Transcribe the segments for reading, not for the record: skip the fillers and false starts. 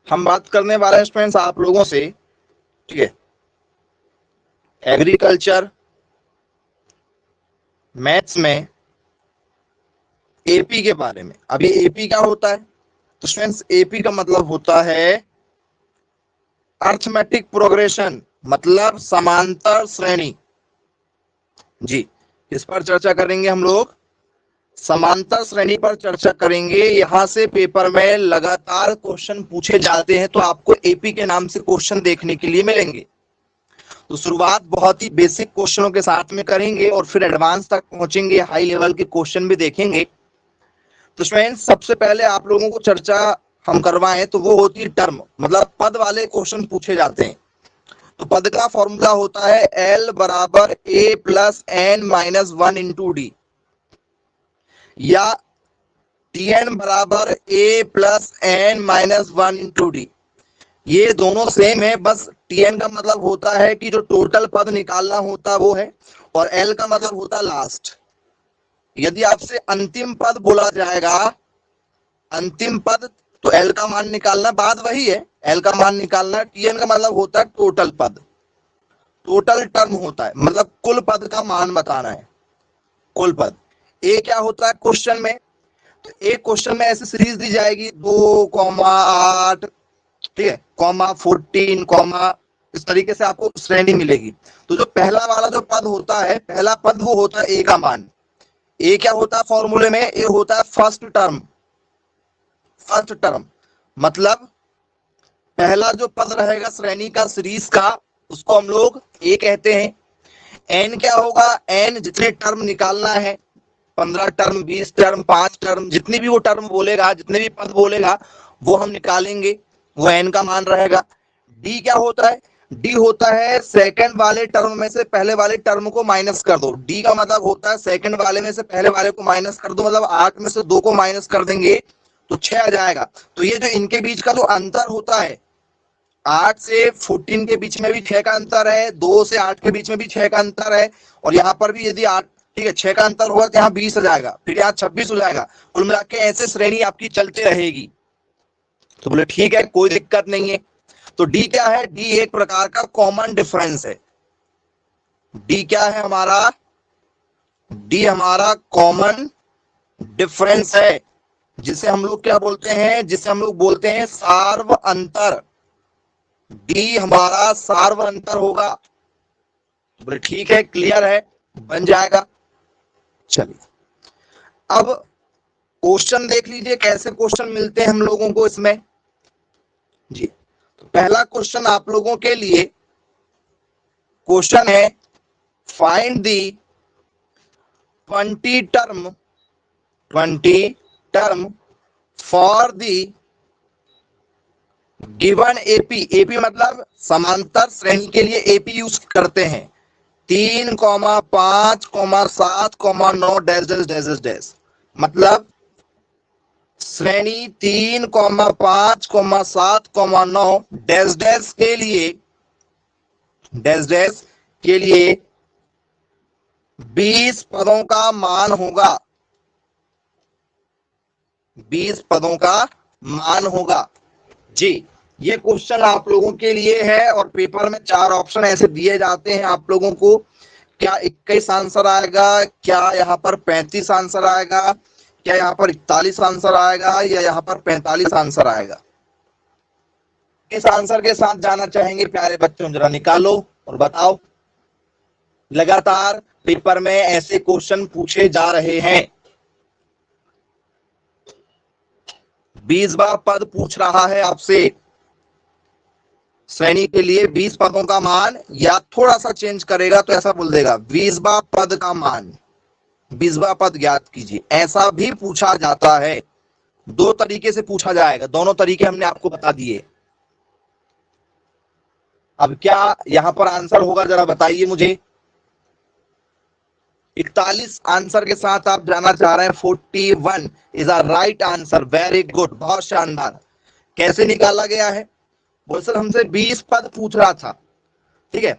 हम बात करने वाले हैं स्टूडेंट्स आप लोगों से, ठीक है, एग्रीकल्चर मैथ्स में एपी के बारे में। अब ये एपी क्या होता है? तो स्टूडेंट्स एपी का मतलब होता है अर्थमेटिक प्रोग्रेशन, मतलब समांतर श्रेणी। जी, इस पर चर्चा करेंगे हम लोग, समांतर श्रेणी पर चर्चा करेंगे। यहां से पेपर में लगातार क्वेश्चन पूछे जाते हैं, तो आपको एपी के नाम से क्वेश्चन देखने के लिए मिलेंगे। तो शुरुआत बहुत ही बेसिक क्वेश्चनों के साथ में करेंगे और फिर एडवांस तक पहुंचेंगे, हाई लेवल के क्वेश्चन भी देखेंगे। तो स्टूडेंट्स सबसे पहले आप लोगों को चर्चा हम करवाएं तो वो होती है टर्म, मतलब पद वाले क्वेश्चन पूछे जाते हैं। तो पद का फॉर्मूला होता है L बराबर A plus N minus one into d, या Tn बराबर A plus N minus one into d. ये दोनों सेम है, बस Tn का मतलब होता है कि जो टोटल पद निकालना होता है वो है, और L का मतलब होता है लास्ट। यदि आपसे अंतिम पद बोला जाएगा, अंतिम पद, तो L का मान निकालना, बात वही है, L का मान निकालना। Tn का मतलब होता है टोटल पद, टोटल टर्म होता है, मतलब कुल पद का मान बताना है, कुल पद। ए क्या होता है क्वेश्चन में? तो एक क्वेश्चन में ऐसी सीरीज दी जाएगी 2,8, ठीक है, कॉमा 14, कॉमा, इस तरीके से आपको श्रेणी मिलेगी। तो जो पहला वाला जो पद होता है, पहला पद वो होता है ए का मान। ए क्या होता है फॉर्मूले में? ए होता है फर्स्ट टर्म, फर्स्ट टर्म, मतलब पहला जो पद रहेगा श्रेणी का, सीरीज का, उसको हम लोग ए कहते हैं। एन क्या होगा? एन जितने टर्म निकालना है, 15 टर्म, 20 टर्म, 5 टर्म, जितनी भी वो टर्म बोलेगा, जितने भी पद बोलेगा वो हम निकालेंगे, वो एन का मान रहेगा। डी क्या होता है? डी होता है सेकंड वाले टर्म में से पहले वाले टर्म को माइनस कर दो। डी का मतलब होता है सेकंड वाले में से पहले वाले को माइनस कर दो, मतलब 8 में से 2 को माइनस कर देंगे तो 6 आ जाएगा। तो ये जो इनके बीच का जो अंतर होता है, 8 से 14 के बीच में भी 6 का अंतर है, 2 से 8 के बीच में भी 6 का अंतर है, और यहाँ पर भी यदि 8, ठीक है, 6 का अंतर होगा तो यहाँ 20 हो जाएगा, फिर यहाँ 26 हो जाएगा। कुल मिला के ऐसे श्रेणी आपकी चलती रहेगी। तो बोले ठीक है, कोई दिक्कत नहीं है। तो डी क्या है? डी एक प्रकार का कॉमन डिफरेंस है। डी क्या है हमारा? डी हमारा कॉमन डिफरेंस है, जिसे हम लोग क्या बोलते हैं? जिसे हम लोग बोलते हैं सार्व अंतर। डी हमारा सार्व अंतर होगा। बोले ठीक है, क्लियर है, बन जाएगा। चलिए अब क्वेश्चन देख लीजिए, कैसे क्वेश्चन मिलते हैं हम लोगों को इसमें। जी, तो पहला क्वेश्चन आप लोगों के लिए क्वेश्चन है, find the 20 term for the given AP. AP मतलब समांतर श्रेणी के लिए एपी यूज करते हैं। 3, 5, 7, 9 डैश डैश डैश डैश, मतलब श्रेणी 3, 5, 7, 9 डैश डैश के लिए, डैश डैश के लिए 20 पदों का मान होगा, 20 पदों का मान होगा। जी, ये क्वेश्चन आप लोगों के लिए है, और पेपर में 4 ऑप्शन ऐसे दिए जाते हैं आप लोगों को। क्या 21 आंसर आएगा, क्या यहाँ पर 35 आंसर आएगा, क्या यहाँ पर 41 आंसर आएगा, या यहाँ पर 45 आंसर आएगा? किस आंसर के साथ जाना चाहेंगे प्यारे बच्चों? जरा निकालो और बताओ। लगातार पेपर में ऐसे क्वेश्चन पूछे जा रहे हैं। 20वां पद पूछ रहा है आपसे, श्रेणी के लिए 20 पदों का मान, या थोड़ा सा चेंज करेगा तो ऐसा बोल देगा 20वां पद का मान, 20वां पद ज्ञात कीजिए। ऐसा भी पूछा जाता है, 2 तरीके से पूछा जाएगा, दोनों तरीके हमने आपको बता दिए। अब क्या यहां पर आंसर होगा, जरा बताइए मुझे। 41 आंसर के साथ आप जाना चाह रहे हैं। 41 is a right answer, very good, बहुत शानदार। कैसे निकाला गया है? बोल सर हमसे 20 पद पूछ रहा था, ठीक है,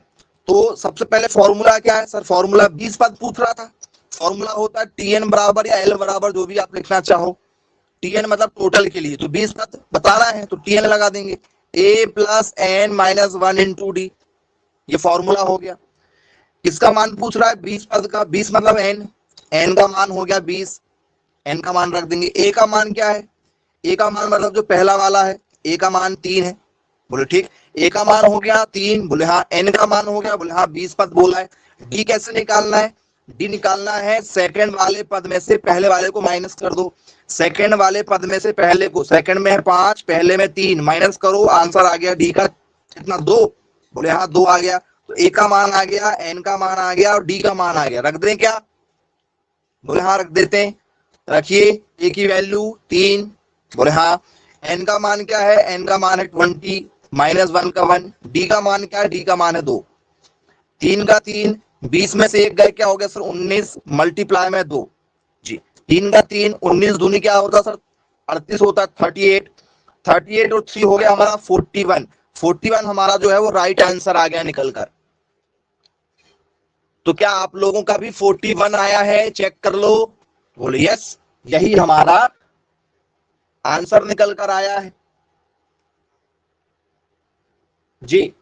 तो सबसे पहले फॉर्मूला क्या है? सर फॉर्मूला 20 पद पूछ रहा था, फॉर्मूला होता है Tn बराबर या L बराबर, जो भी आप लिखना चाहो, टीएन मतलब टोटल के लिए, तो 20 पद बताना है तो टीएन लगा देंगे, a plus N minus 1 into d, ये फॉर्मूला हो गया। किसका मान पूछ रहा है? 20 पद का, 20 मतलब एन, एन का मान हो गया 20, एन का मान रख देंगे। ए का मान क्या है? ए का मान मतलब जो पहला वाला है, ए का मान 3 है, बोले ठीक, ए का मान हो गया 3, बोले हाँ। एन का मान हो गया, बोले हाँ 20 पद बोला है। डी कैसे निकालना है? डी निकालना है सेकंड वाले पद में से पहले वाले को माइनस कर दो, सेकंड वाले पद में से पहले को, सेकंड में है 5, पहले में 3, माइनस करो, आंसर आ गया डी का कितना 2, बोले हाँ 2 आ गया। तो ए का मान आ गया, एन का मान आ गया और डी का मान आ गया। रख दें क्या? बोले हाँ रख देते हैं। रखिए, ए की वैल्यू 3, बोले हाँ। एन का मान क्या है? एन का मान है 20 माइनस 1 का 1। डी का मान क्या है? डी का मान है 2, 3 का 3, 20 में से एक गए, क्या हो गया सर? 19 मल्टीप्लाई में 2 जी, 3 का 3, 19 दूनी क्या होता सर? 38 होता है, 38, 38 और 3 हो गया हमारा 41, 41 हमारा जो है वो राइट आंसर आ गया निकल कर। तो क्या आप लोगों का भी 41 आया है? चेक कर लो। बोले यस, यही हमारा आंसर निकल कर आया है जी,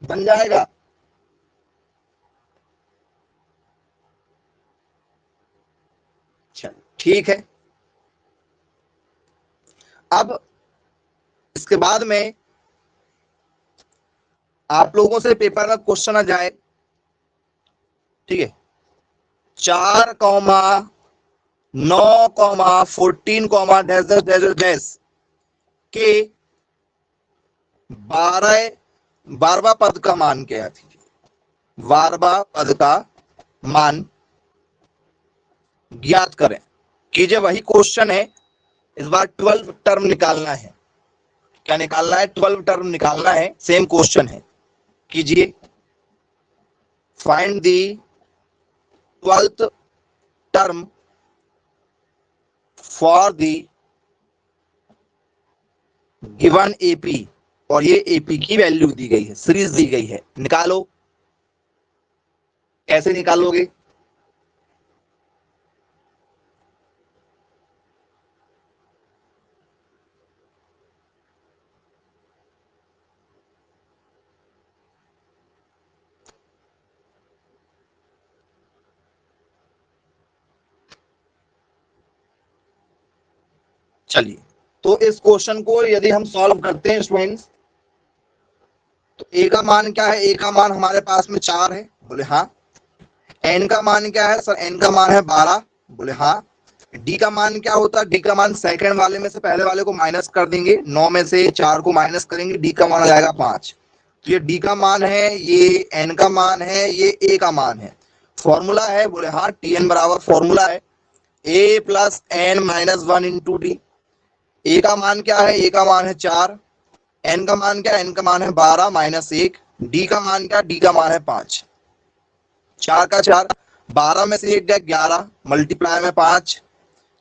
बन जाएगा। चल ठीक है। अब इसके बाद में आप लोगों से पेपर में क्वेश्चन आ जाए, ठीक है, 4,9,14,डैश के 12वां पद का मान क्या थी? 12वां पद का मान ज्ञात करें। कीजिए, वही क्वेश्चन है, इस बार 12 टर्म निकालना है। क्या निकालना है? 12 टर्म निकालना है, सेम क्वेश्चन है। कीजिए, find the 12th term for the given AP, और ये एपी की वैल्यू दी गई है, सीरीज दी गई है। निकालो। कैसे निकालोगे? चलिए, तो इस क्वेश्चन को यदि हम सॉल्व करते हैं स्टूडेंट्स, तो ए का मान क्या है? ए का मान हमारे पास में 4 है, बोले हाँ। एन का मान क्या है सर? एन का मान है 12, बोले हाँ। डी का मान क्या होता है? डी का मान सेकंड वाले में से पहले वाले को माइनस कर देंगे, 9 में से 4 को माइनस करेंगे, डी का मान आ जाएगा 5। तो ये डी का मान है, ये एन का मान है, ये ए का मान है। फॉर्मूला है, बोले हाँ, टी एन बराबर फॉर्मूला है a plus N minus 1 into D. ए का मान क्या है? ए का मान है 4, एन का मान क्या? एन का मान है 12 माइनस 1, डी का मान क्या? डी का मान है 5। 4 का 4, 12 में से 1 गया 11, मल्टीप्लाई में 5,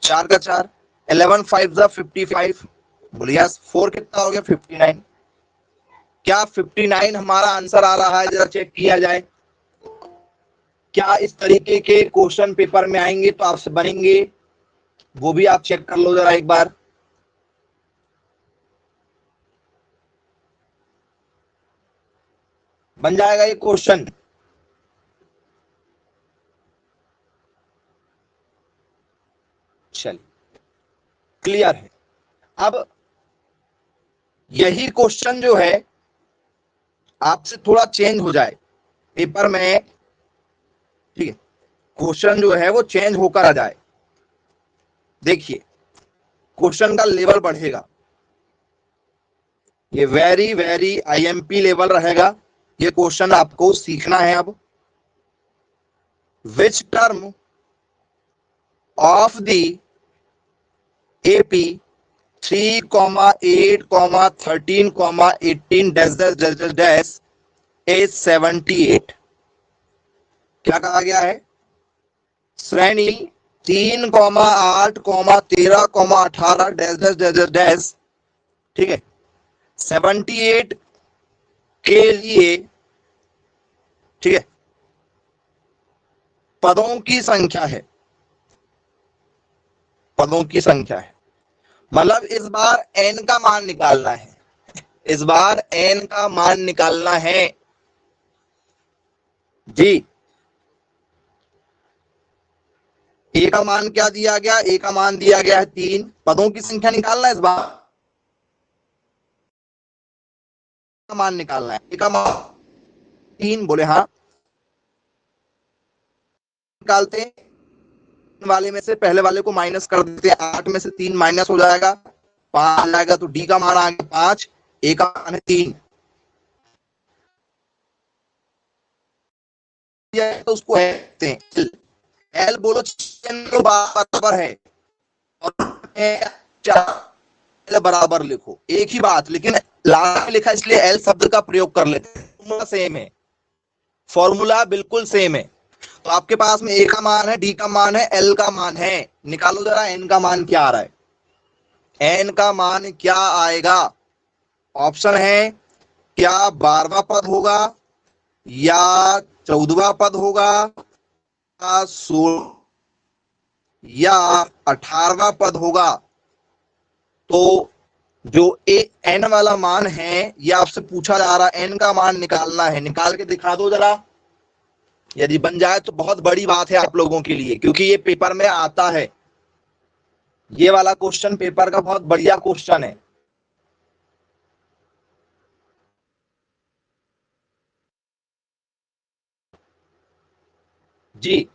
4 का 4, 11 5 जा 55, बोलिए 4 कितना हो गया? 59। क्या 59 हमारा आंसर आ रहा है? जरा चेक किया जाए। क्या इस तरीके के क्वेश्चन पेपर में आएंगे तो आपसे बनेंगे? वो भी आप चेक कर लो जरा एक बार। बन जाएगा ये क्वेश्चन? चलिए, क्लियर है। अब यही क्वेश्चन जो है आपसे थोड़ा चेंज हो जाए पेपर में, ठीक है, क्वेश्चन जो है वो चेंज होकर आ जाए। देखिए, क्वेश्चन का लेवल बढ़ेगा, ये वेरी वेरी आईएमपी लेवल रहेगा। ये क्वेश्चन आपको सीखना है। अब which term of the AP 3, 8, 13, 18 dash dash dash dash dash is 78। क्या कहा गया है? श्रेणी 3, 8, 13, 18 dash dash dash dash dash, ठीक है, 78 के लिए, ठीक है, पदों की संख्या है। पदों की संख्या है। मतलब इस बार n का मान निकालना है, इस बार n का मान निकालना है जी। a का मान क्या दिया गया, a का मान दिया गया है 3, पदों की संख्या निकालना है, इस बार का मान निकालना है। a का मान 3, बोले हाँ। निकालते हैं, वाले में से पहले वाले को माइनस कर देते हैं, 8 में से 3 माइनस हो जाएगा, 5 आ जाएगा, तो डी का मान आ गया 5, ए का मान है 3, तो उसको एल बोलो बराबर है और एल बराबर लिखो, एक ही बात, लेकिन लास्ट में लिखा इसलिए एल शब्द का प्रयोग कर लेते हैं। फॉर्मूला सेम है, फॉर्मूला बिल्कुल सेम है। तो आपके पास में ए का मान है, डी का मान है, एल का मान है, निकालो जरा एन का मान क्या आ रहा है। एन का मान क्या आएगा, ऑप्शन है क्या 12वां पद होगा या 14वां पद होगा या 16 या 18वां पद होगा। तो जो एन वाला मान है ये आपसे पूछा जा रहा है, एन का मान निकालना है, निकाल के दिखा दो जरा। यदि बन जाए तो बहुत बड़ी बात है आप लोगों के लिए, क्योंकि ये पेपर में आता है, ये वाला क्वेश्चन पेपर का बहुत बढ़िया क्वेश्चन है जी।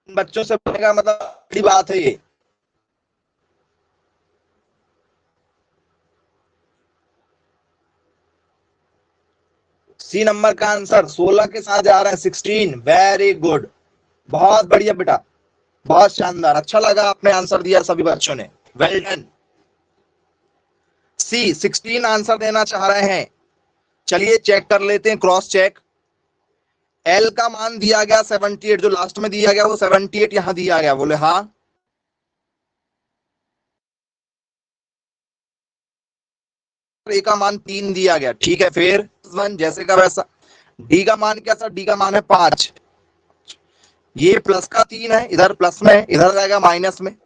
बच्चों से बनेगा मतलब बड़ी बात है ये। सी नंबर का आंसर 16 के साथ जा रहा है 16, वेरी गुड, बहुत बढ़िया बेटा, बहुत शानदार, अच्छा लगा आपने आंसर दिया सभी बच्चों ने, वेल डन। सी 16 आंसर देना चाह रहे हैं, चलिए चेक कर लेते हैं, क्रॉस चेक। एल का मान दिया गया 78, जो लास्ट में दिया गया वो 78 यहां दिया गया, बोले हाँ। ए का मान 3 दिया गया, ठीक है, फिर जैसे का वैसा। डी का मान क्या था, डी का मान है 5, ये प्लस का 3 है, इधर प्लस में, इधर जाएगा माइनस में,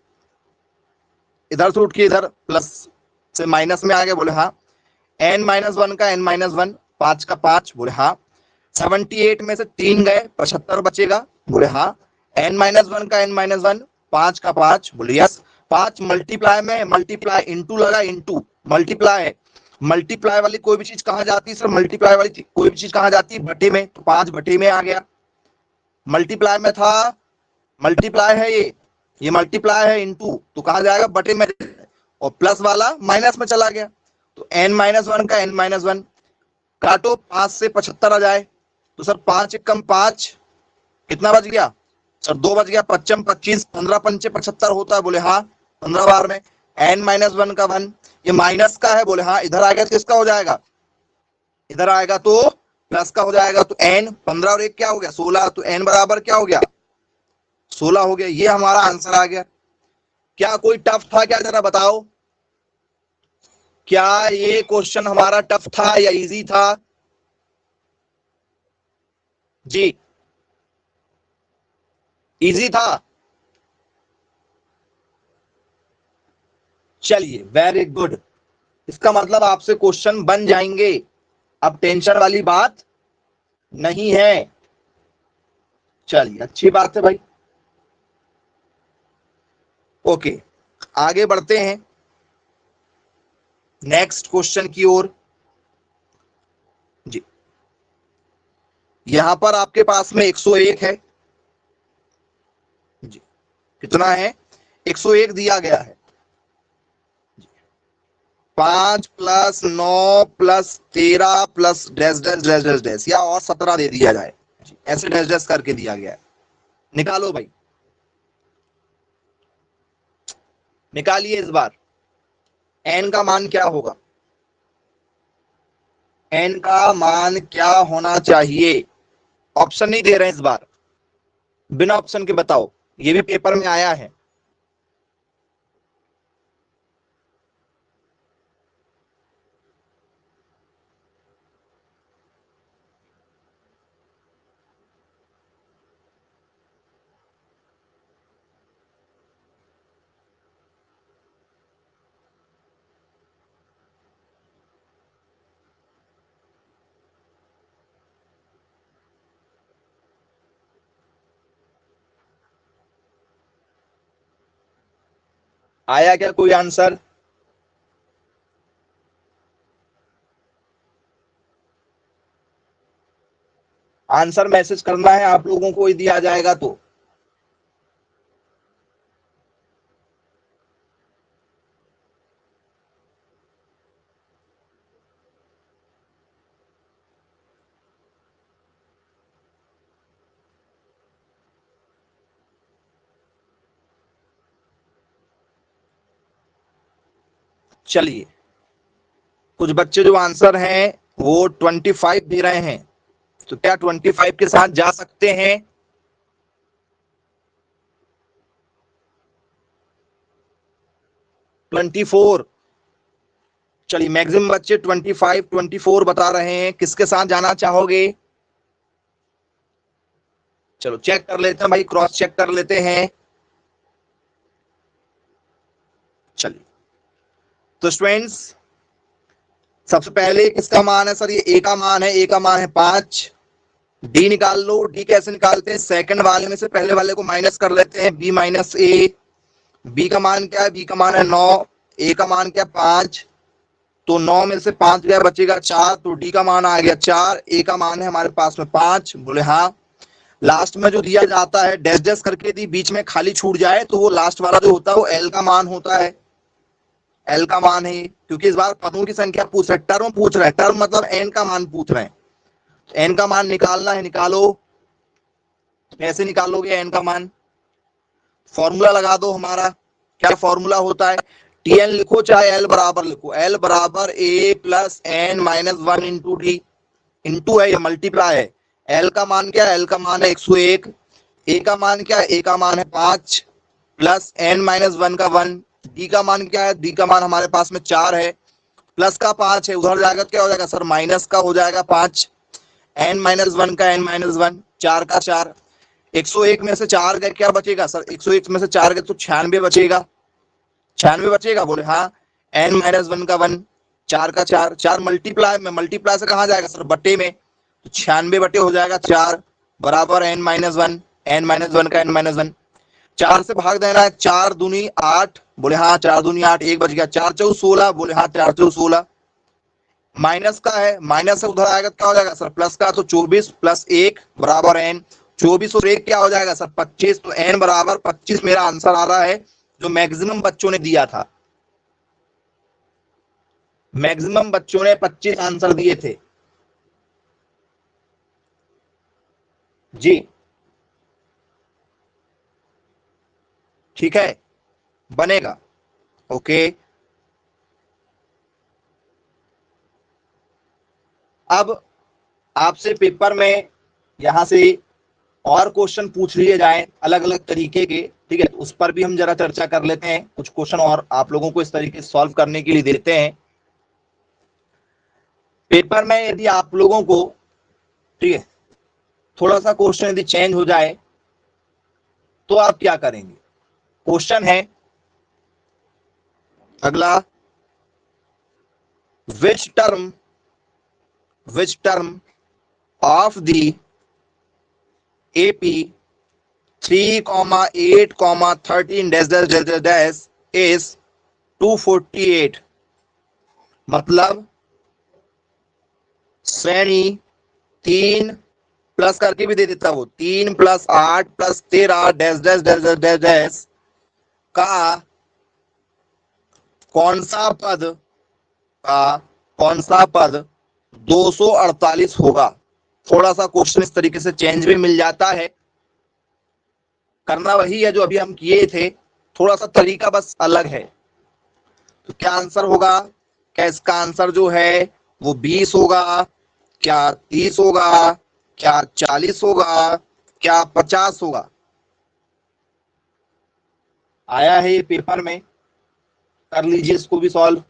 इधर से उठ के इधर प्लस से माइनस में आ गया, बोले हाँ। n-1 का n-1, 5 का 5, बोले हाँ। 78 में से 3 गए, 75 बचेगा, बोले हाँ। n-1 का n-1, 5 का 5, बोले यस। 5 मल्टीप्लाई में, मल्टीप्लाई इंटू लगा, इंटू मल्टीप्लाई, मल्टीप्लाई वाली कोई भी चीज कहां जाती है सर, मल्टीप्लाई वाली कोई भी चीज कहां जाती है, बटे में, तो 5 बटे में आ गया। मल्टीप्लाई में था, मल्टीप्लाई है ये मल्टीप्लाई है इंटू, तो कहां जाएगा, बटे में, और प्लस वाला माइनस में चला गया, तो n-1 का n-1 काटो, 5 से 75 आ जाए, तो सर 5 एक कम 5, कितना बच गया सर, 2 बच गया, 5 25, 15 पंचे 75 होता है, बोले हाँ, 15 बार में। n-1 का 1, ये माइनस का है, बोले हाँ, इधर आ गया तो किसका हो जाएगा, इधर आएगा तो प्लस का हो जाएगा, तो n 15 और 1 क्या हो गया 16, तो n बराबर क्या हो गया 16 हो गया, ये हमारा आंसर आ गया। क्या कोई टफ था क्या, जरा बताओ, क्या ये क्वेश्चन हमारा टफ था या इजी था जी, इजी था, चलिए वेरी गुड, इसका मतलब आपसे क्वेश्चन बन जाएंगे, अब टेंशन वाली बात नहीं है, चलिए अच्छी बात है भाई। ओके, आगे बढ़ते हैं नेक्स्ट क्वेश्चन की ओर जी। यहां पर आपके पास में 101 है जी, कितना है 101 दिया गया है, 5 plus 9 plus 13 plus dash dash dash dash dash, या और 17 दे दिया जाए, ऐसे डैश डैश करके दिया गया है, निकालो भाई। निकालिए इस बार n का मान क्या होगा, n का मान क्या होना चाहिए। ऑप्शन नहीं दे रहे हैं इस बार, बिना ऑप्शन के बताओ, ये भी पेपर में आया है। आया क्या कोई आंसर? आंसर मैसेज करना है आप लोगों को, दिया जाएगा तो। चलिए, कुछ बच्चे जो आंसर हैं वो 25 दे रहे हैं, तो क्या 25 के साथ जा सकते हैं? ट्वेंटी फोर, चलिए मैक्सिमम बच्चे 24 बता रहे हैं, किसके साथ जाना चाहोगे? चलो चेक कर लेते हैं भाई, क्रॉस चेक कर लेते हैं। चलिए, तो स्टूडेंट्स सबसे पहले किसका मान है सर? ये ए का मान है, ए का मान है 5। डी निकाल लो, डी कैसे निकालते हैं? सेकंड वाले में से पहले वाले को माइनस कर लेते हैं, बी माइनस ए। बी का मान क्या है? बी का मान है 9। ए का मान क्या? 5। तो 9 में से 5 गया, बचेगा 4, तो डी का मान आ गया 4। ए का मान है हमारे पास में 5। बोले हाँ। लास्ट में जो दिया जाता है डैश डैश करके दी, बीच में खाली छूट जाए तो वो लास्ट वाला जो होता है वो एल का मान होता है, एल का मान है, क्योंकि इस बार पदों की संख्या पूछ रहे, टर्म पूछ रहे, टर्म मतलब एन का मान पूछ रहे हैं। एन का मान निकालना है, निकालो। कैसे निकालोगे एन का मान? फॉर्मूला लगा दो हमारा। क्या फॉर्मूला होता है? टीएन लिखो चाहे एल बराबर लिखो, एल बराबर ए plus N minus 1 into d. Into है या मल्टीप्लाई है। एल का मान क्या है? एल का मान है 101। ए का मान क्या है? ए का मान है 5 प्लस एन माइनस 1 का 1। डी का मान क्या है? डी का मान हमारे पास में 4 है, प्लस का 5 है, उधर जाकर क्या हो जाएगा सर? माइनस का हो जाएगा 5। एन माइनस 1 का एन माइनस 1, 4 का 4। 101 में से 4 गए, क्या बचेगा सर? 101 में से 4 गए तो 96 बचेगा। 96 बचेगा, बोले हाँ। एन माइनस 1 का 1, 4 का 4, 4 मल्टीप्लाई में, मल्टीप्लाई से कहा जाएगा सर? बटे में, तो 96 बटे हो जाएगा 4 बराबर एन माइनस 1, एन माइनस 1 का एन माइनस 1। 4 से भाग देना है, 4 दूनी 8, बोले हाँ 4 दूनी 8, 1 बच गया। 4 चौक 16, बोले हाँ 4 चौक 16। माइनस का है, माइनस से उधर आएगा क्या हो जाएगा सर? प्लस का, तो 24 प्लस 1 बराबर एन। 24 और 1 क्या हो जाएगा सर? 25। तो एन बराबर 25 मेरा आंसर आ रहा है, जो मैक्सिमम बच्चों ने दिया था। मैक्सिमम बच्चों ने 25 आंसर दिए थे जी। ठीक है, बनेगा। ओके, अब आपसे पेपर में यहां से और क्वेश्चन पूछ लिए जाए अलग अलग तरीके के, ठीक है, तो उस पर भी हम जरा चर्चा कर लेते हैं। कुछ क्वेश्चन और आप लोगों को इस तरीके से सॉल्व करने के लिए देते हैं पेपर में। यदि आप लोगों को, ठीक है, थोड़ा सा क्वेश्चन यदि चेंज हो जाए तो आप क्या करेंगे? क्वेश्चन है अगला, which term of the AP 3,8,13 dash is 248। मतलब श्रेणी 3 प्लस करके भी दे देता, वो 3 plus 8 plus 13 dash dash dash dash dash का कौन सा पद 248 होगा। थोड़ा सा क्वेश्चन इस तरीके से चेंज भी मिल जाता है, करना वही है जो अभी हम किए थे, थोड़ा सा तरीका बस अलग है। तो क्या आंसर होगा? क्या इसका आंसर जो है वो 20 होगा, क्या 30 होगा, क्या 40 होगा, क्या 50 होगा? आया है ये पेपर में, कर लीजिए इसको भी सॉल्व।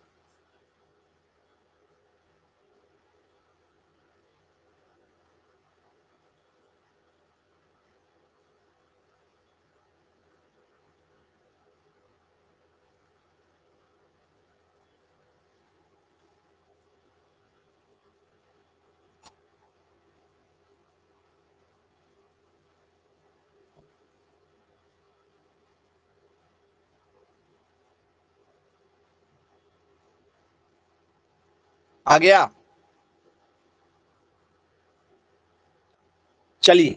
आ गया? चलिए,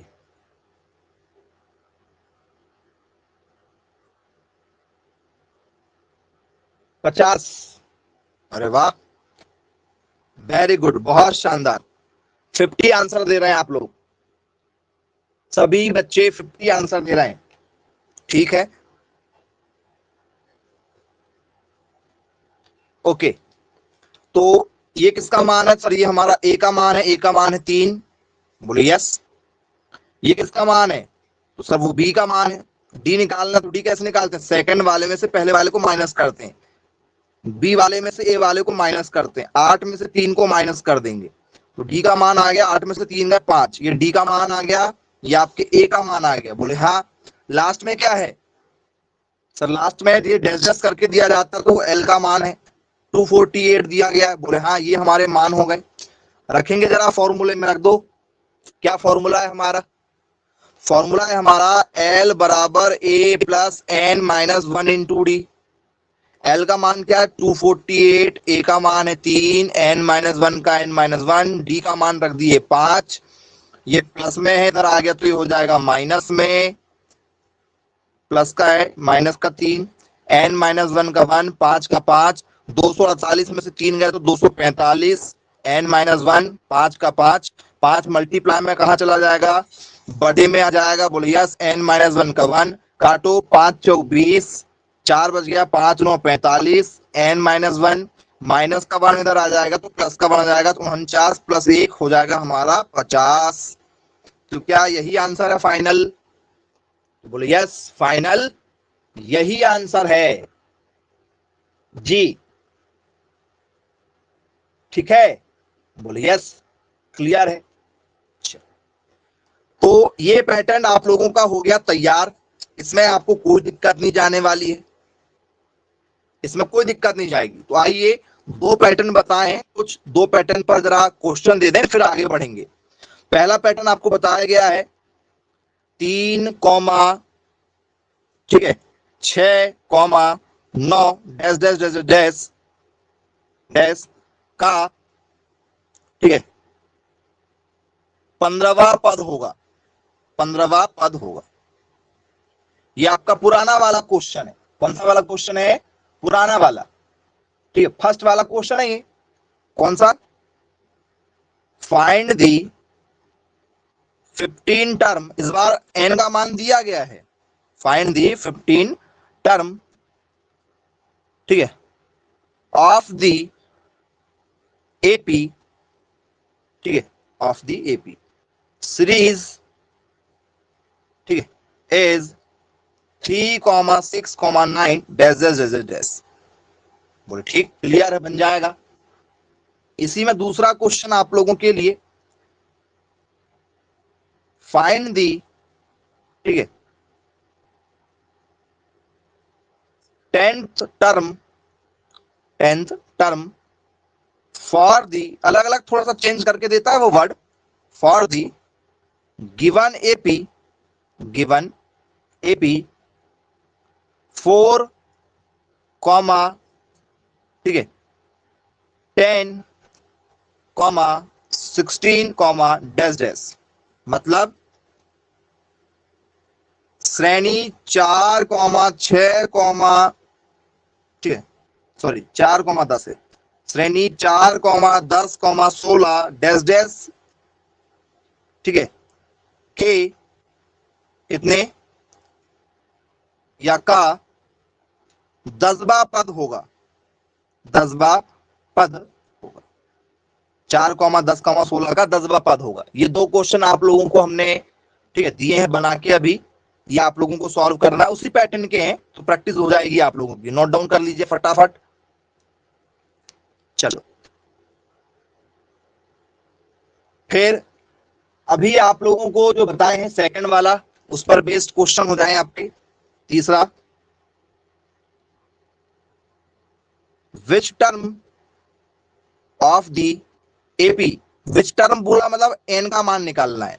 पचास। अरे वाह, वेरी गुड, बहुत शानदार। 50 आंसर दे रहे हैं आप लोग, सभी बच्चे 50 आंसर दे रहे हैं। ठीक है, ओके। तो ये किसका मान है सर? ये हमारा ए का मान है, ए का मान है 3, बोले यस। ये किसका मान है? तो सर वो बी का मान है। डी निकालना, तो डी कैसे निकालते हैं? सेकंड वाले में से पहले वाले को माइनस करते हैं, बी वाले में से ए वाले को माइनस करते हैं, 8 में से 3 को माइनस कर देंगे, तो डी का मान आ गया 8 में से 3 गए 5, ये डी का मान आ गया, ये आपके ए का मान आ गया। बोले हाँ। लास्ट में क्या है सर? लास्ट में ये डैश करके दिया जाता है, तो एल का मान है 248 दिया गया है। बोले हाँ, ये हमारे मान हो गए। रखेंगे जरा, फॉर्मूले में रख दो। क्या फॉर्मूला है हमारा? फॉर्मूला है हमारा एल बराबर ए plus N minus 1 into D. L का मान क्या है? 248, ए का मान है 3, एन माइनस 1 का एन माइनस 1, डी का मान रख दिए 5। ये प्लस में है, इधर आ गया तो ये हो जाएगा माइनस में, प्लस का है माइनस का 3, एन माइनस 1 का 1, 5 का 5, 248 में से 3 गए तो 245, एन माइनस 1, 5 का 5, 5 मल्टीप्लाई में कहा चला जाएगा? बड़े में आ जाएगा। बोले यस, एन माइनस 1 का 1, काटो, 5 चौक 20, 4 बच गया, 5 9 45, एन माइनस 1, माइनस का 1 इधर आ जाएगा तो प्लस का 1 आ जाएगा, तो 49 प्लस 1 हो जाएगा हमारा 50। तो क्या यही आंसर है फाइनल? बोले यस, फाइनल यही आंसर है जी। ठीक है, बोले यस, क्लियर है। तो ये पैटर्न आप लोगों का हो गया तैयार, इसमें आपको कोई दिक्कत नहीं जाने वाली है, इसमें कोई दिक्कत नहीं जाएगी। तो आइए दो पैटर्न बताएं, कुछ दो पैटर्न पर जरा क्वेश्चन दे दें, फिर आगे बढ़ेंगे। पहला पैटर्न आपको बताया गया है 3, ठीक है, 6, 9 dash dash dash dash dash का, ठीक है, 15वां पद होगा, 15वां पद होगा। ये आपका पुराना वाला क्वेश्चन है। कौन सा वाला क्वेश्चन है? पुराना वाला। ठीक है, फर्स्ट वाला क्वेश्चन है ये। कौन सा? फाइंड दी 15 टर्म, इस बार एन का मान दिया गया है। फाइंड दी 15 टर्म, ठीक है, ऑफ दी एपी, ठीक है, ऑफ दी एपी सीरीज, ठीक है, is 3, 6, 9 dash dash dash dash. बोले ठीक, क्लियर है, बन जाएगा। इसी में दूसरा क्वेश्चन आप लोगों के लिए, फाइंड दी, ठीक है, 10th term, 10th term for the, अलग अलग थोड़ा सा चेंज करके देता है वो word, for the given AP, given AP 4, ठीक है, 10, 16, डैश डैश। मतलब श्रेणी 4, 6, ठीक है, सॉरी 4, 10 है, श्रेणी 4, 10, 16 डैश डैश, ठीक है, के इतने या का 10वां पद होगा, 10वां पद होगा, 4,10,16 का 10वां पद होगा। ये दो क्वेश्चन आप लोगों को हमने ठीक है दिए हैं बना के अभी, ये आप लोगों को सॉल्व करना है, उसी पैटर्न के हैं, तो प्रैक्टिस हो जाएगी आप लोगों की। नोट डाउन कर लीजिए फटाफट। चलो फिर अभी आप लोगों को जो बताए हैं सेकंड वाला, उस पर बेस्ड क्वेश्चन हो जाए आपके। तीसरा, which term of the AP, which term बोला मतलब एन का मान निकालना है,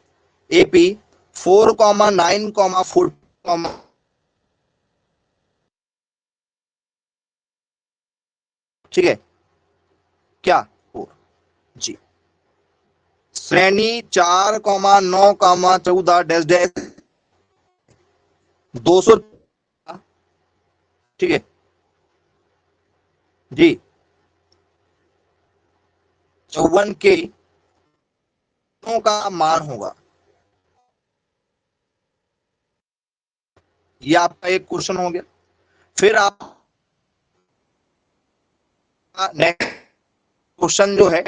एपी 4,9,4 ठीक है क्या 4 जी, श्रेणी 4,9,14 डैश डैश 200 ठीक है जी 54 के का मान होगा। ये आपका एक क्वेश्चन हो गया। फिर आप नेक्स्ट क्वेश्चन जो है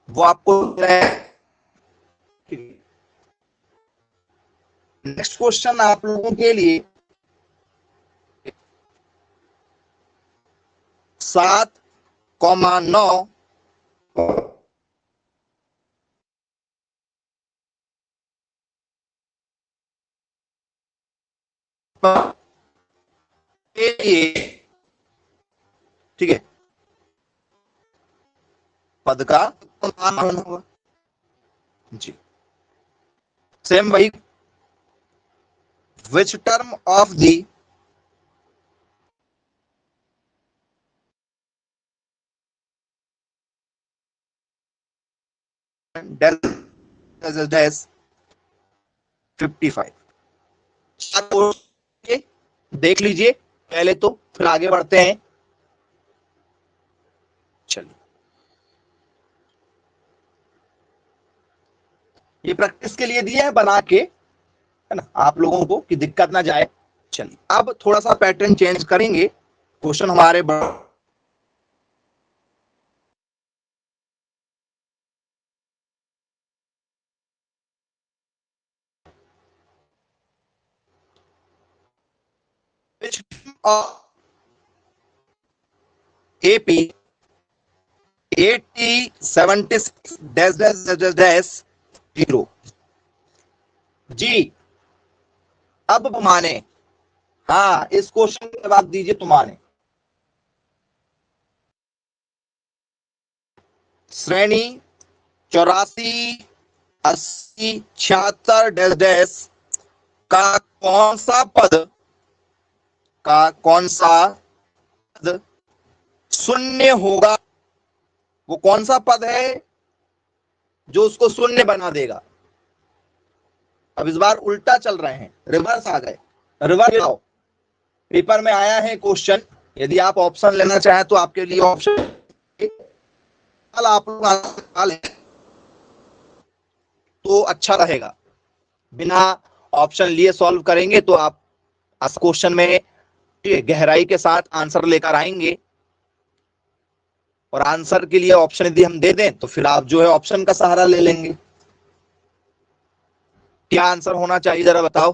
वो आपको नेक्स्ट क्वेश्चन आप लोगों के लिए 7,9 के लिए ठीक है पद का मान होगा जी। सेम वही, which term of the dash 55 देख लीजिए पहले तो, फिर आगे बढ़ते हैं। चलिए ये प्रैक्टिस के लिए दिया है बना के, है ना, आप लोगों को कि दिक्कत ना जाए। चलिए अब थोड़ा सा पैटर्न चेंज करेंगे, क्वेश्चन हमारे AP 8076 dash dash dash dash 0 जी। अब माने, हाँ इस क्वेश्चन के जवाब दीजिए तो माने, श्रेणी 84 80 76 डैश डैश का कौन सा पद शून्य होगा। वो कौन सा पद है जो उसको शून्य बना देगा। अब इस बार उल्टा चल रहे हैं, रिवर्स आ गए, रिवर्स आओ। पेपर में आया है क्वेश्चन, यदि आप ऑप्शन लेना चाहें तो आपके लिए ऑप्शन आप लोग तो अच्छा रहेगा। बिना ऑप्शन लिए सॉल्व करेंगे तो आप इस क्वेश्चन में गहराई के साथ आंसर लेकर आएंगे, और आंसर के लिए ऑप्शन यदि हम दे दें तो फिर आप जो है ऑप्शन का सहारा ले लेंगे। क्या आंसर होना चाहिए जरा बताओ,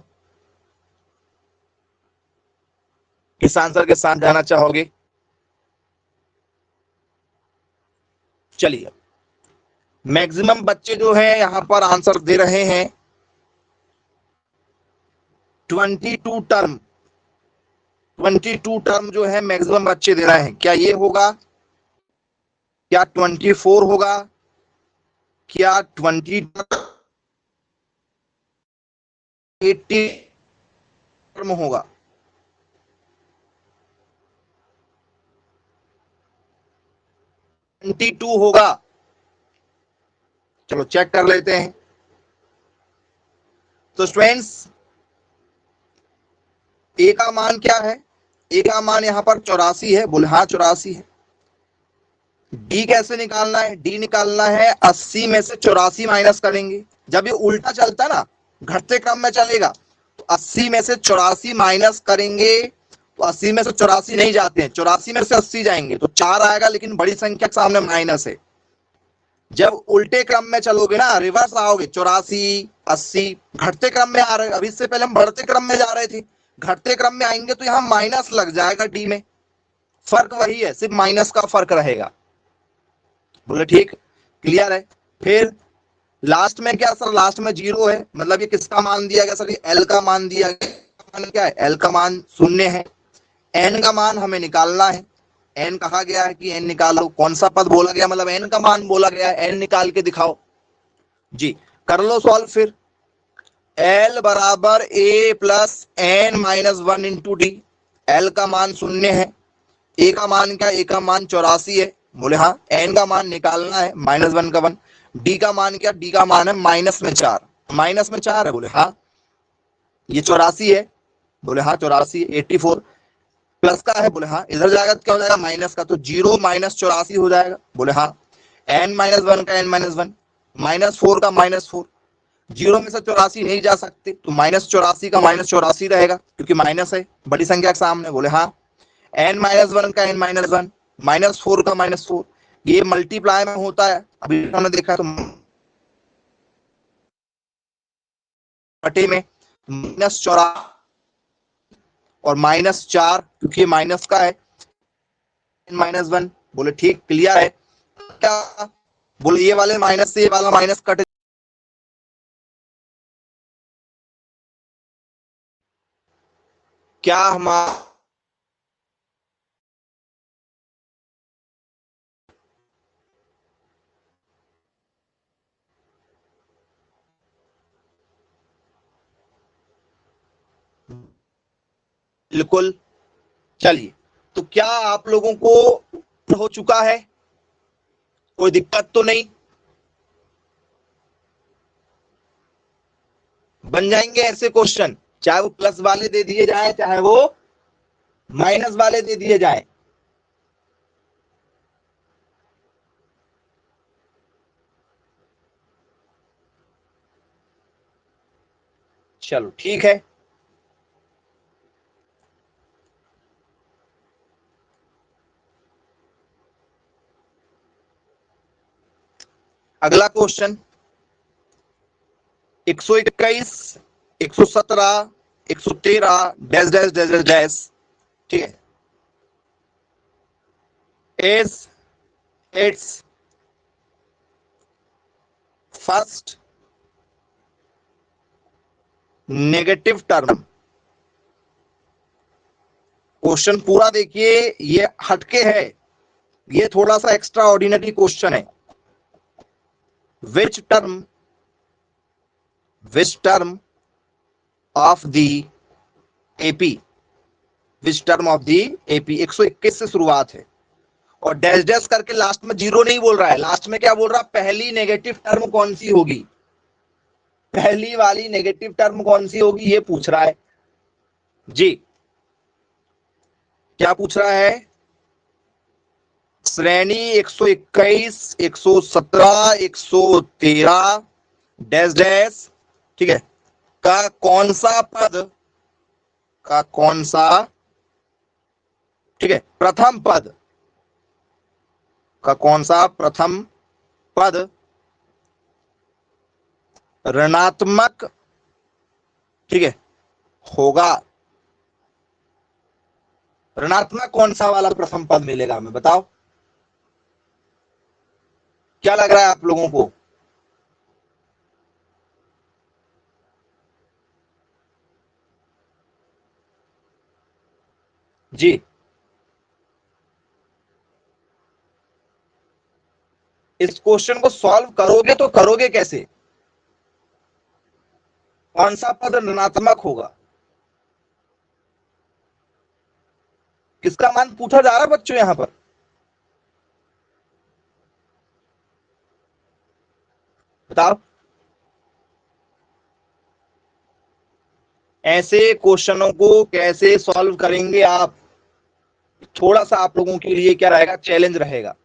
किस आंसर के साथ जाना चाहोगे। चलिए मैक्सिमम बच्चे जो है यहां पर आंसर दे रहे हैं 22 टर्म, 22 टर्म जो है मैक्सिमम बच्चे दे रहे हैं। क्या ये होगा, क्या 24 होगा, क्या 80 टर्म होगा। टू होगा, चलो चेक कर लेते हैं। तो स्टूडेंट्स ए का मान क्या है, ए का मान यहां पर 84 है, बोले हाँ 84 है। डी कैसे निकालना है, डी निकालना है 80 में से 84 माइनस करेंगे। जब ये उल्टा चलता ना, घटते क्रम में चलेगा, तो 80 में से 84 माइनस करेंगे तो 80 में से 84 नहीं जाते हैं, 84 में से 80 जाएंगे तो 4 आएगा, लेकिन बड़ी संख्या के सामने माइनस है। जब उल्टे क्रम में चलोगे ना, रिवर्स आओगे, 84 80 घटते क्रम में आ रहे, अभी इससे पहले हम बढ़ते क्रम में जा रहे थे, घटते क्रम में आएंगे तो यहां माइनस लग जाएगा डी में। फर्क वही है, सिर्फ माइनस का फर्क रहेगा। बोले ठीक, क्लियर है। फिर लास्ट में क्या सर, लास्ट में 0 है, मतलब ये किसका मान दिया गया सर, ये एल का मान दिया गया। मान क्या है, एल का मान 0 है। एन का मान हमें निकालना है, एन कहा गया है कि एन निकालो। कौन सा पद बोला गया, मतलब एन का मान बोला गया है, एन निकाल के दिखाओ जी। कर लो सॉल्व फिर। एल बराबर ए plus N minus 1 into D. L का मान 0 है, ए का मान क्या, ए का मान 84 है। बोले हाँ, एन का मान निकालना है, -1 का 1। डी का मान क्या, डी का मान है -4, -4 है। बोले हाँ, ये 84 है। बोले हाँ 84, 84 प्लस का है। बोले हाँ, इधर जाएगा तो क्या हो जाएगा, माइनस का, तो 0 - 84 हो जाएगा। बोले हाँ, n-1 का n-1, -4 का -4, 0 में से 84 नहीं जा सकते तो -84 का -84 रहेगा, क्योंकि माइनस है बड़ी संख्या के सामने। बोले हाँ, n-1 का n-1, -4 का -4, ये मल्टीप्लाई में होता है, अभी हमने देखा तो बटे में -84 और -4, क्योंकि माइनस का है, n-1। बोले ठीक, क्लियर है क्या। बोले ये वाले माइनस से ये वाला माइनस कट, क्या हमारा बिल्कुल। चलिए, तो क्या आप लोगों को हो चुका है, कोई दिक्कत तो नहीं, बन जाएंगे ऐसे क्वेश्चन, चाहे वो प्लस वाले दे दिए जाए, चाहे वो माइनस वाले दे दिए जाए। चलो ठीक है। अगला question 121, 117, 113 dash dash dash dash, ठीक है। S it's first negative term. Question पूरा देखिए, ये हटके है, ये थोड़ा सा एक्स्ट्रा ऑर्डिनरी क्वेश्चन है। Which term of the AP, which term of the AP, 121 से शुरुआत है और डैश डैश करके लास्ट में 0 नहीं बोल रहा है, लास्ट में क्या बोल रहा है, पहली नेगेटिव टर्म कौन सी होगी, पहली वाली नेगेटिव टर्म कौन सी होगी, ये पूछ रहा है जी। क्या पूछ रहा है, श्रेणी 121, 117, 113 डैश डैश, ठीक है, का कौन सा पद, का कौन सा, ठीक है, प्रथम पद, का कौन सा प्रथम पद ऋणात्मक, ठीक है, होगा। ऋणात्मक कौन सा वाला प्रथम पद मिलेगा हमें, बताओ, क्या लग रहा है आप लोगों को। जी, इस क्वेश्चन को सॉल्व करोगे तो करोगे कैसे, कौन सा पद ऋणात्मक होगा, किसका मान पूछा जा रहा है बच्चों यहां पर, बताओ। ऐसे क्वेश्चनों को कैसे सॉल्व करेंगे आप, थोड़ा सा आप लोगों के लिए क्या रहेगा, चैलेंज रहेगा।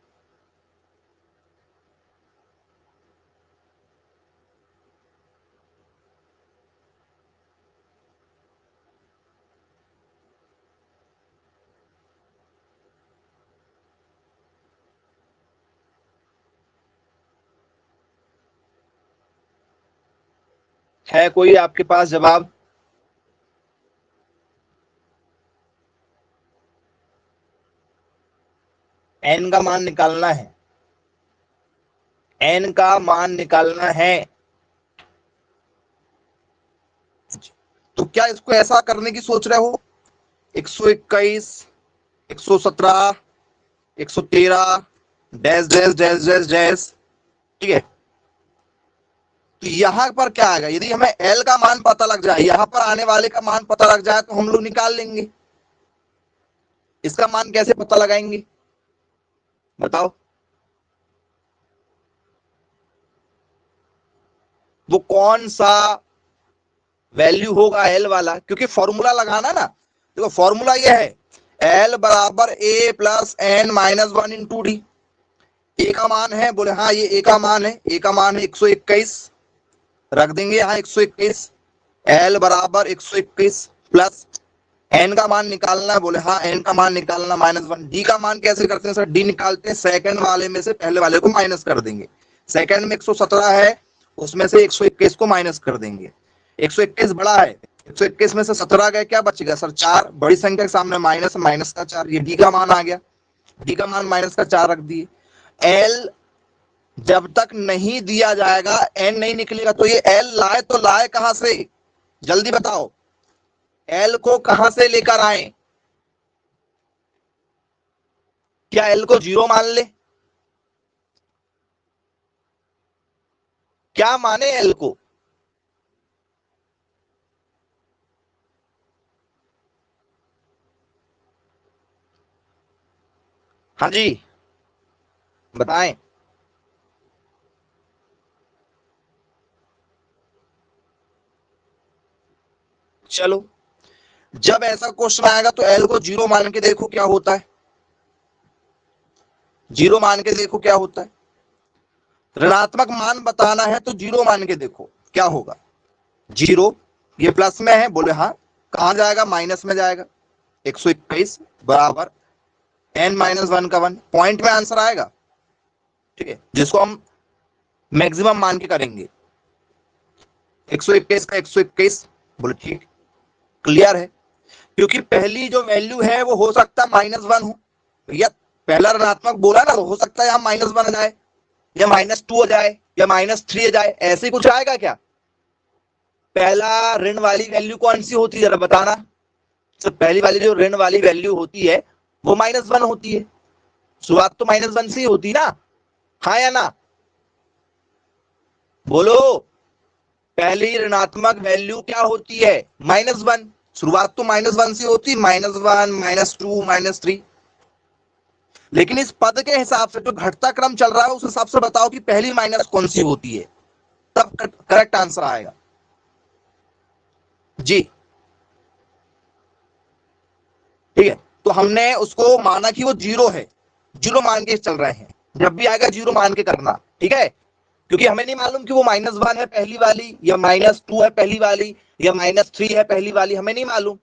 है कोई आपके पास जवाब? एन का मान निकालना है, एन का मान निकालना है। तो क्या इसको ऐसा करने की सोच रहे हो? 121, 117, 113 dash dash dash dash dash, ठीक है। तो यहां पर क्या आएगा? यदि हमें एल का मान पता लग जाए, यहां पर आने वाले का मान पता लग जाए, तो हम लोग निकाल लेंगे। इसका मान कैसे पता लगाएंगे बताओ? वो कौन सा वैल्यू होगा एल वाला? क्योंकि फॉर्मूला लगाना ना, देखो फॉर्मूला ये है, एल बराबर ए plus N minus one into D. ए का मान है, बोले हाँ ये ए का मान है, ए का मान है 121, रख देंगे यहाँ 121। एल बराबर 121 प्लस एन का मान निकालना है, बोले हाँ एन का मान निकालना माइनस वन। डी का मान कैसे करते हैं सर? डी निकालते हैं सेकंड वाले में से पहले वाले को माइनस कर देंगे। सेकंड में 117 है, उसमें से 121 को माइनस कर देंगे। 121 बड़ा है, 121 में से 17 गए, क्या बचेगा सर? 4। बड़ी संख्या के सामने माइनस, माइनस का 4, ये डी का मान आ गया। डी का मान माइनस का 4 रख दिए। एल जब तक नहीं दिया जाएगा, एन नहीं निकलेगा, तो ये एल लाए तो लाए कहां से? जल्दी बताओ, एल को कहां से लेकर आए? क्या एल को 0 मान ले? क्या माने एल को? हाँ जी बताएं। चलो, जब ऐसा क्वेश्चन आएगा तो एल को 0 मान के देखो क्या होता है। 0 मान के देखो क्या होता है। ऋणात्मक मान बताना है तो 0 मान के देखो क्या होगा। 0 ये प्लस में है, बोले हाँ, कहां जाएगा? माइनस में जाएगा। 121 बराबर एन माइनस वन का 1, पॉइंट में आंसर आएगा, ठीक है, जिसको हम मैक्सिमम मान के करेंगे। 121 का 121, बोले ठीक, क्लियर है। क्योंकि पहली जो वैल्यू है वो हो सकता है -1 हो, या पहला ऋणात्मक बोला ना, हो सकता है यहाँ -1 आ जाए, या -2 हो जाए, या -3 हो जाए, ऐसे कुछ आएगा क्या? पहला ऋण वाली वैल्यू कौन सी होती है जरा बताना? तो पहली वाली जो ऋण वाली वैल्यू होती है वो -1 होती है। शुरुआत तो -1 से ही होती ना, हाँ या ना? बोलो, पहली ऋणात्मक वैल्यू क्या होती है? -1। शुरुआत तो -1 से होती, -1, -2, -3। लेकिन इस पद के हिसाब से जो घटता क्रम चल रहा है उस हिसाब से बताओ कि पहली माइनस कौन सी होती है, तब करेक्ट आंसर आएगा जी। ठीक है, तो हमने उसको माना कि वो 0 है, 0 मान के चल रहे हैं। जब भी आएगा 0 मान के करना, ठीक है, क्योंकि हमें नहीं मालूम कि वो -1 है पहली वाली, या -2 है पहली वाली, या -3 है पहली वाली, हमें नहीं मालूम,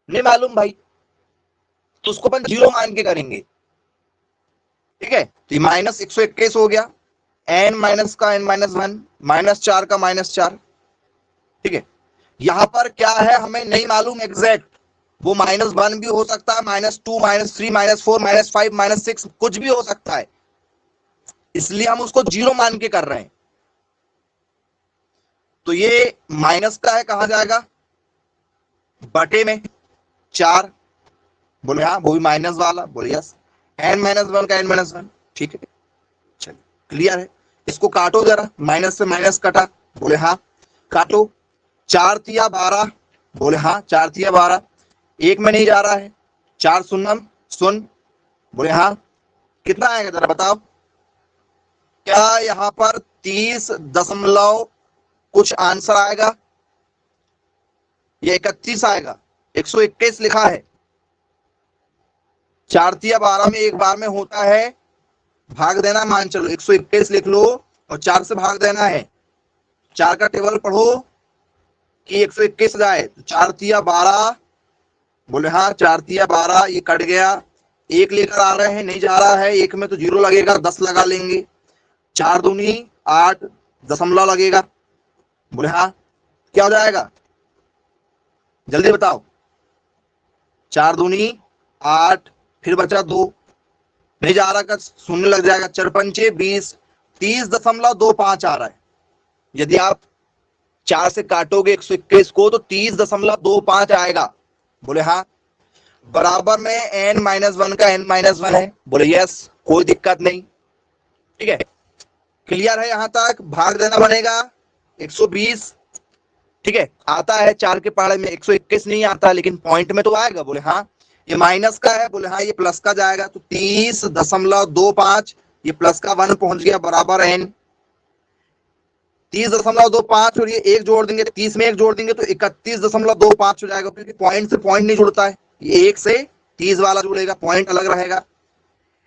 नहीं मालूम भाई, तो उसको अपन 0 मान के करेंगे। ठीक है, तो -121 हो गया, n माइनस का n-1, -4 का -4। ठीक है, यहां पर क्या है हमें नहीं मालूम एग्जैक्ट, वो -1 भी हो सकता है, -2, -3, -4, -5, -6, कुछ भी हो सकता है, इसलिए हम उसको 0 मान के कर रहे हैं। तो ये माइनस का है, कहां जाएगा? बटे में 4, बोले हाँ, वो भी माइनस वाला, बोले यस, n-1 का n-1, ठीक है, चलिए क्लियर है। इसको काटो जरा, माइनस से माइनस कटा, बोले हाँ, काटो। 4 तिया 12, बोले हाँ, 4 तिया 12, एक में नहीं जा रहा है, 4 शून्यम शून्य, बोले हाँ, कितना आएगा जरा बताओ? क्या यहां पर 30 दशमलव कुछ आंसर आएगा, या 31 आएगा? 121 लिखा है, 4 तिया 12 में एक बार में होता है, भाग देना, मान चलो 121 लिख लो और 4 से भाग देना है। 4 का टेबल पढ़ो कि 121 जाए, 4 तिया 12, बोले हाँ, 4 तिया 12, ये कट गया, एक लेकर आ रहे हैं, नहीं जा रहा है, एक में तो 0 लगेगा, 10 लगा लेंगे, 4 दूनी 8 दशमलव लगेगा, बोले हाँ, क्या हो जाएगा, जल्दी बताओ। 4 दूनी 8, फिर बचा 2, नहीं जा रहा, शून्य लग जाएगा। 4 पंचे 20, 30.25 आ रहा है। यदि आप 4 से काटोगे 121 को तो 30.25 आएगा। बोले हाँ। बराबर में n-1 का n-1 है। बोले यस, कोई दिक्कत नहीं, ठीक है, क्लियर है यहां तक। भाग देना बनेगा 120, ठीक है, आता है 4 के पहाड़े में। 121 नहीं आता, लेकिन पॉइंट में तो आएगा। बोले हाँ। ये माइनस का है। बोले हाँ, ये प्लस का जाएगा, तो 30.25, ये प्लस का 1 पहुंच गया, बराबर n। 30.25 और ये एक जोड़ देंगे, 30 में एक जोड़ देंगे तो 31.25 हो जाएगा, क्योंकि पॉइंट से पॉइंट नहीं जुड़ता है, ये 1 से 30 वाला जुड़ेगा, पॉइंट अलग रहेगा।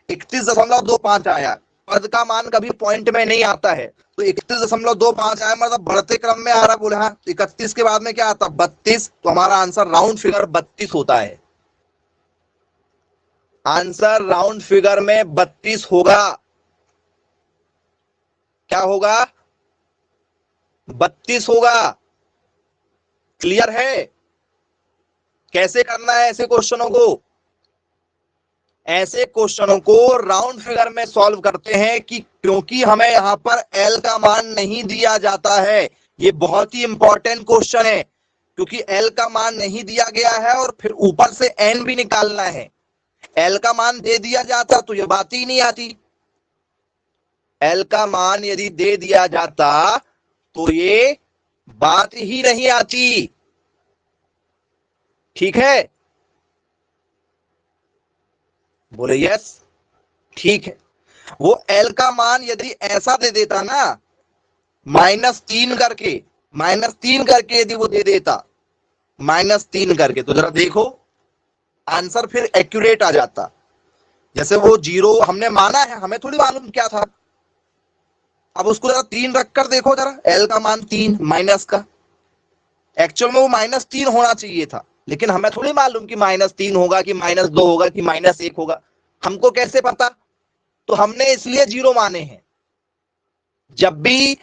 31.25 आया। पद का मान कभी पॉइंट में नहीं आता है, तो 31.25 आया, मतलब बढ़ते क्रम में आ रहा। बोले हाँ। 31 के बाद में क्या आता, 32, तो हमारा आंसर राउंड फिगर 32 होता है। आंसर राउंड फिगर में 32 होगा। क्या होगा, 32 होगा। क्लियर है। कैसे करना है ऐसे क्वेश्चनों को, ऐसे क्वेश्चनों को राउंड फिगर में सॉल्व करते हैं, कि क्योंकि हमें यहां पर एल का मान नहीं दिया जाता है। ये बहुत ही इंपॉर्टेंट क्वेश्चन है, क्योंकि एल का मान नहीं दिया गया है और फिर ऊपर से एन भी निकालना है। एल का मान दे दिया जाता तो ये बात ही नहीं आती। एल का मान यदि दे दिया जाता तो ये बात ही नहीं आती, ठीक है। बोले यस, ठीक है। वो एल का मान यदि ऐसा दे देता ना, -3 करके, -3 करके यदि वो दे देता, -3 करके, तो जरा देखो आंसर फिर एक्यूरेट आ जाता। जैसे वो 0 हमने माना है, हमें थोड़ी मालूम क्या था। अब उसको जरा 3 रखकर देखो, जरा एल का मान 3 माइनस का, एक्चुअल में वो -3 होना चाहिए था, लेकिन हमें थोड़ी मालूम कि -3 होगा कि -2 होगा कि -1 होगा, हमको कैसे पता। तो हमने इसलिए 0 माने हैं। जब भी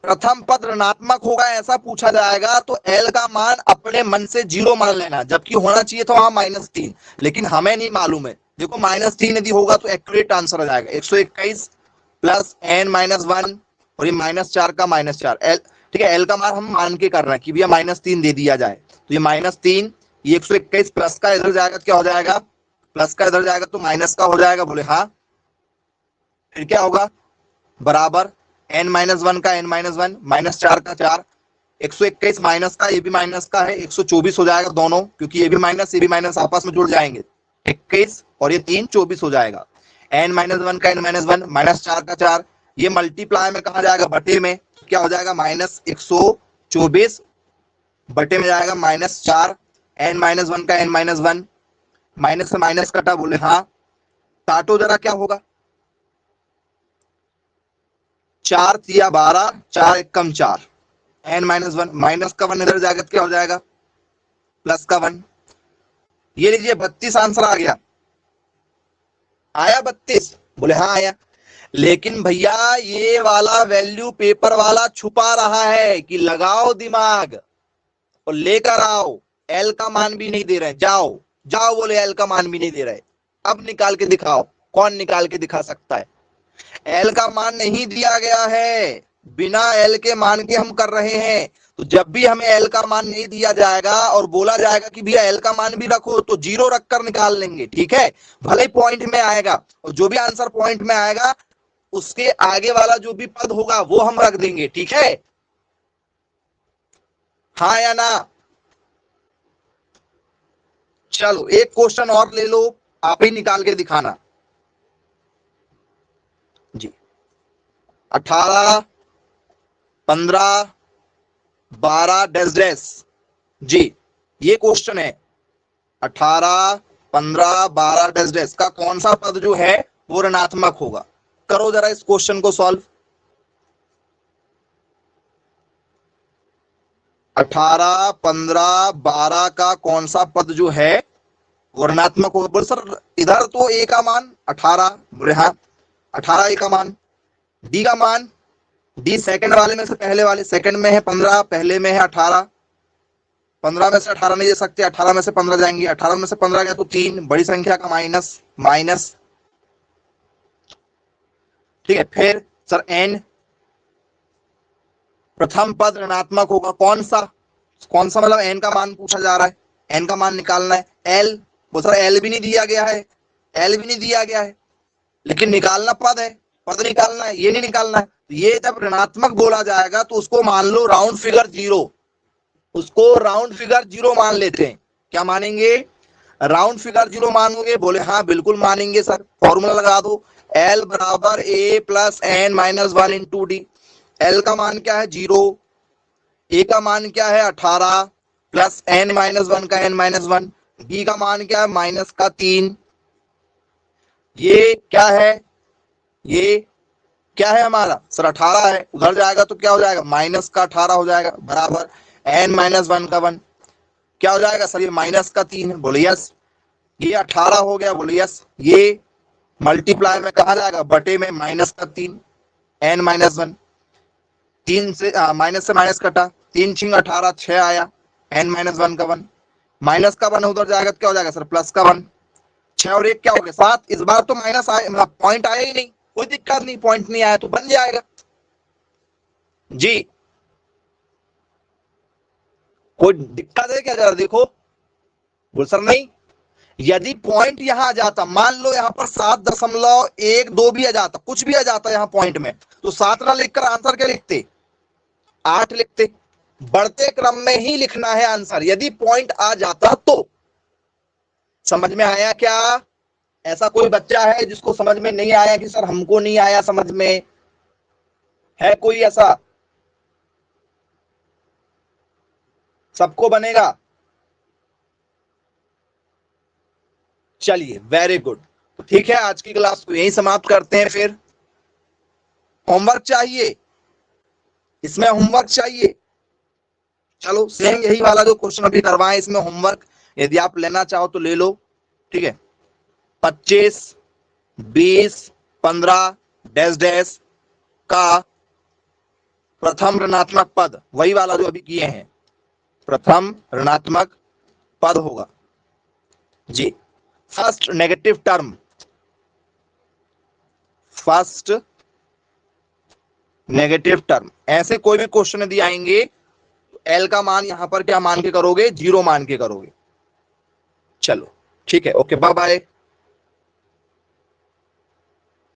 प्रथम पद ऋणात्मक होगा ऐसा पूछा जाएगा तो एल का मान अपने मन से 0 मान लेना, जबकि होना चाहिए था वहां -3, लेकिन हमें नहीं मालूम है। देखो -3 यदि होगा तो एक्यूरेट आंसर आ जाएगा 121 प्लस n-1, और ये -4 का -4 एल, ठीक है। एल का मान हम मान के कर रहे हैं कि भैया -3 दे दिया जाए, तो ये -3, ये 121 प्लस का इधर जाएगा, क्या हो जाएगा, प्लस का इधर जाएगा तो माइनस का हो जाएगा। बोले हाँ। फिर क्या होगा, बराबर n-1 का n-1, -4 का 4, 121 माइनस का, ये भी माइनस का है, 124 हो जाएगा दोनों, क्योंकि ये भी माइनस ये भी माइनस आपस में जुड़ जाएंगे, 21 और ये 3 24 हो जाएगा। n-1 का n-1, -4 का 4, ये मल्टीप्लाई में कहा जाएगा, बटे में, क्या हो जाएगा, -124 बटे में जाएगा -4, n-1 का n-1, माइनस से माइनस कटा। बोले हाँ। काटो जरा, क्या होगा, 4 तिया 12, 4 एकम 4, n-1, माइनस का 1 इधर जाएगा, क्या हो जाएगा, प्लस का 1। ये लीजिए 32 आंसर आ गया। आया 32? बोले हाँ आया। लेकिन भैया ये वाला वैल्यू पेपर वाला छुपा रहा है कि लगाओ दिमाग और लेकर आओ। एल का मान भी नहीं दे रहे, जाओ जाओ, बोले एल का मान भी नहीं दे रहे। अब निकाल के दिखाओ, कौन निकाल के दिखा सकता है। एल का मान नहीं दिया गया है, बिना एल के मान के हम कर रहे हैं। तो जब भी हमें एल का मान नहीं दिया जाएगा और बोला जाएगा कि भैया एल का मान भी रखो, तो 0 रखकर निकाल लेंगे, ठीक है। भले ही पॉइंट में आएगा, और जो भी आंसर पॉइंट में आएगा उसके आगे वाला जो भी पद होगा वो हम रख देंगे, ठीक है। हाँ या ना। चलो एक क्वेश्चन और ले लो, आप ही निकाल के दिखाना जी। 18, 15, 12 डैश डैश जी, ये क्वेश्चन है। 18, 15, 12 डैश डैश का कौन सा पद जो है वो ऋणात्मक होगा। करो जरा इस क्वेश्चन को सॉल्व। 18, 15, 12 का कौन सा पद जो है वो ऋणात्मक होगा। बोले सर इधर तो ए का मान 18, बोले हाँ 18 ए का मान, डी का मान डी सेकंड वाले में से पहले वाले, सेकंड में है 15, पहले में है 18, 15 में से 18 नहीं दे सकते, 18 में से 15 जाएंगे, 18 में से 15 गया तो 3, बड़ी संख्या का माइनस माइनस, ठीक है। फिर सर एन, प्रथम पद ऋणात्मक होगा, कौन सा मतलब एन का मान पूछा जा रहा है, एन का मान निकालना है। एल, वो सर एल भी नहीं दिया गया है, एल भी नहीं दिया गया है, लेकिन निकालना पद है, पद निकालना है, ये नहीं निकालना है। ये जब ऋणात्मक बोला जाएगा तो उसको मान लो राउंड फिगर 0, उसको राउंड फिगर 0 मान लेते हैं। क्या मानेंगे? राउंड फिगर 0 मानोगे? बोले हाँ बिल्कुल मानेंगे सर। फॉर्मूला लगा दो, एल बराबर ए plus N minus 1 into D. L का मान क्या है? 0, ए का मान क्या है? 18 प्लस एन माइनस 1 का एन माइनस 1, डी का मान क्या है? माइनस का 3। ये क्या है? ये क्या है हमारा सर? 18 है, उधर जाएगा तो क्या हो जाएगा? माइनस का 18 हो जाएगा, बराबर एन माइनस 1 का 1, क्या हो जाएगा सर? ये माइनस का 3 है, बोले यस। ये 18 हो गया, बोले यस। ये मल्टीप्लाई में कहा जाएगा? बटे में माइनस का 3 एन माइनस 1, 3 से माइनस कटा, 3 छिंग 18, 6 आया, एन माइनस 1 का 1, माइनस का 1 उधर जाएगा तो क्या हो जाएगा सर? प्लस का 1, 6 और 1 क्या हो गया? 7। इस बार तो माइनस आया, पॉइंट आया ही नहीं, कोई दिक्कत नहीं, पॉइंट नहीं आया तो बन जाएगा जी। कोई दिक्कत है क्या? जरा देखो। बोल सर नहीं, यदि पॉइंट यहां आ जाता, मान लो यहां पर 7.12 भी आ जाता, कुछ भी आ जाता यहां पॉइंट में, तो 7 ना लिखकर आंसर क्या लिखते? 8 लिखते। बढ़ते क्रम में ही लिखना है आंसर, यदि पॉइंट आ जाता तो। समझ में आया क्या? ऐसा कोई बच्चा है जिसको समझ में नहीं आया कि सर हमको नहीं आया समझ में? है कोई ऐसा? सबको बनेगा? चलिए वेरी गुड। तो ठीक है, आज की क्लास को यहीं समाप्त करते हैं। फिर होमवर्क चाहिए, इसमें होमवर्क चाहिए। चलो सेम यही वाला जो क्वेश्चन अभी करवाएं, इसमें होमवर्क यदि आप लेना चाहो तो ले लो, ठीक है। 25, 20, 15 डैश डैश का प्रथम ऋणात्मक पद, वही वाला जो अभी किए हैं, प्रथम ऋणात्मक पद होगा जी। First negative term, first negative term, ऐसे कोई भी क्वेश्चन यदि आएंगे तो एल का मान यहां पर क्या मान के करोगे? 0 मान के करोगे। चलो ठीक है, ओके, बाय बाय।